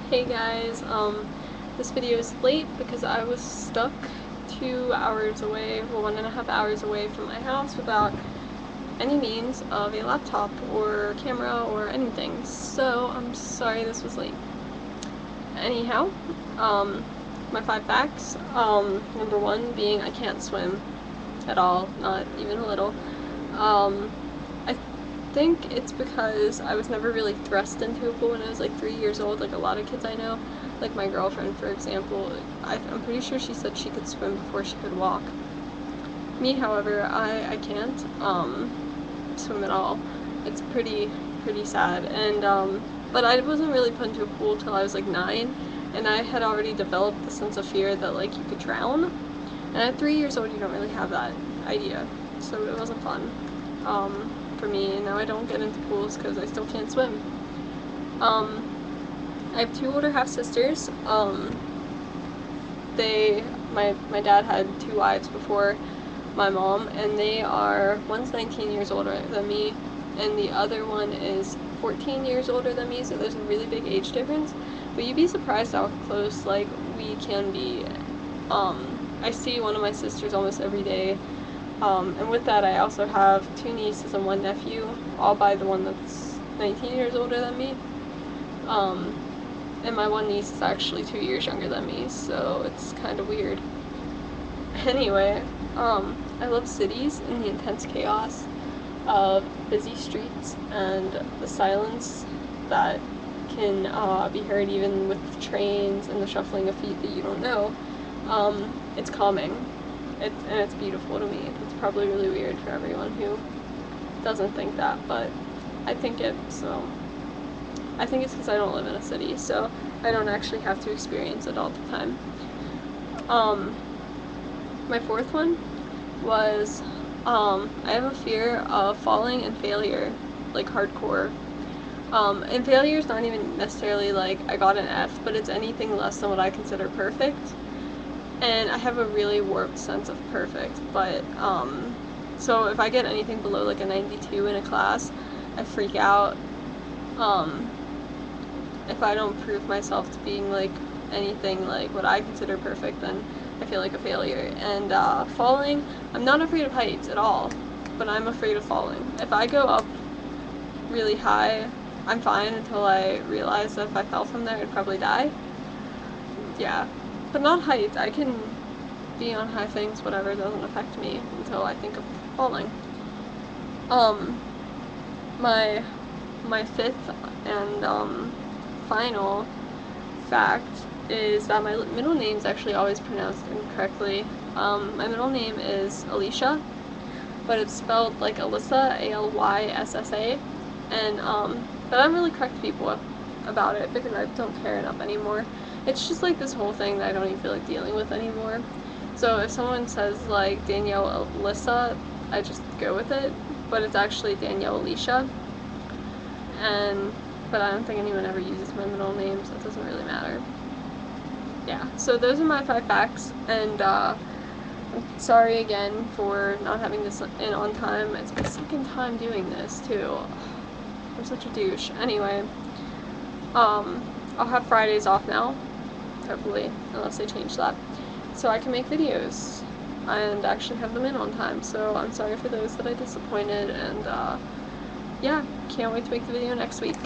Hey guys, this video is late because I was stuck 2 hours away, well 1.5 hours away from my house without any means of a laptop or camera or anything, so I'm sorry this was late. Anyhow, my 5 facts, number 1 being I can't swim at all, not even a little. I think it's because I was never really thrust into a pool when I was like 3 years old, like a lot of kids I know. Like my girlfriend, for example, I'm pretty sure she said she could swim before she could walk. Me, however, I can't swim at all. It's pretty sad. And but I wasn't really put into a pool till I was like 9, and I had already developed the sense of fear that like you could drown. And at 3 years old, you don't really have that idea, so it wasn't fun for me. And now I don't get into pools because I still can't swim. I have 2 older half sisters. My dad had 2 wives before my mom, and one's 19 years older than me, and the other one is 14 years older than me, so there's a really big age difference. But you'd be surprised how close, like, we can be. I see one of my sisters almost every day, and with that I also have 2 nieces and 1 nephew, all by the one that's 19 years older than me. And my 1 niece is actually 2 years younger than me, so it's kind of weird. Anyway, I love cities and the intense chaos of busy streets and the silence that can be heard even with trains and the shuffling of feet that you don't know. It's calming, and it's beautiful to me. It's probably really weird for everyone who doesn't think that, but I think it, so. I think it's because I don't live in a city, so I don't actually have to experience it all the time. My 4th one was, I have a fear of falling and failure, like hardcore. And failure is not even necessarily like I got an F, but it's anything less than what I consider perfect. And I have a really warped sense of perfect, but, so if I get anything below like a 92 in a class, I freak out. If I don't prove myself to being like anything like what I consider perfect, then I feel like a failure. And falling, I'm not afraid of heights at all, but I'm afraid of falling. If I go up really high, I'm fine until I realize that if I fell from there, I'd probably die. Yeah, but not heights. I can be on high things, whatever, it doesn't affect me until I think of falling. My 5th and final fact is that my middle name is actually always pronounced incorrectly. My middle name is Alicia, but it's spelled like Alyssa, Alyssa, and but I don't really correct people about it because I don't care enough anymore. It's just like this whole thing that I don't even feel like dealing with anymore. So if someone says like Danielle Alyssa, I just go with it, but it's actually Danielle Alicia. But I don't think anyone ever uses my middle name, so it doesn't really matter. Yeah, so those are my 5 facts, and I'm sorry again for not having this in on time. It's my 2nd time doing this, too. I'm such a douche. Anyway, I'll have Fridays off now, hopefully, unless they change that, so I can make videos and actually have them in on time. So I'm sorry for those that I disappointed, and yeah, can't wait to make the video next week.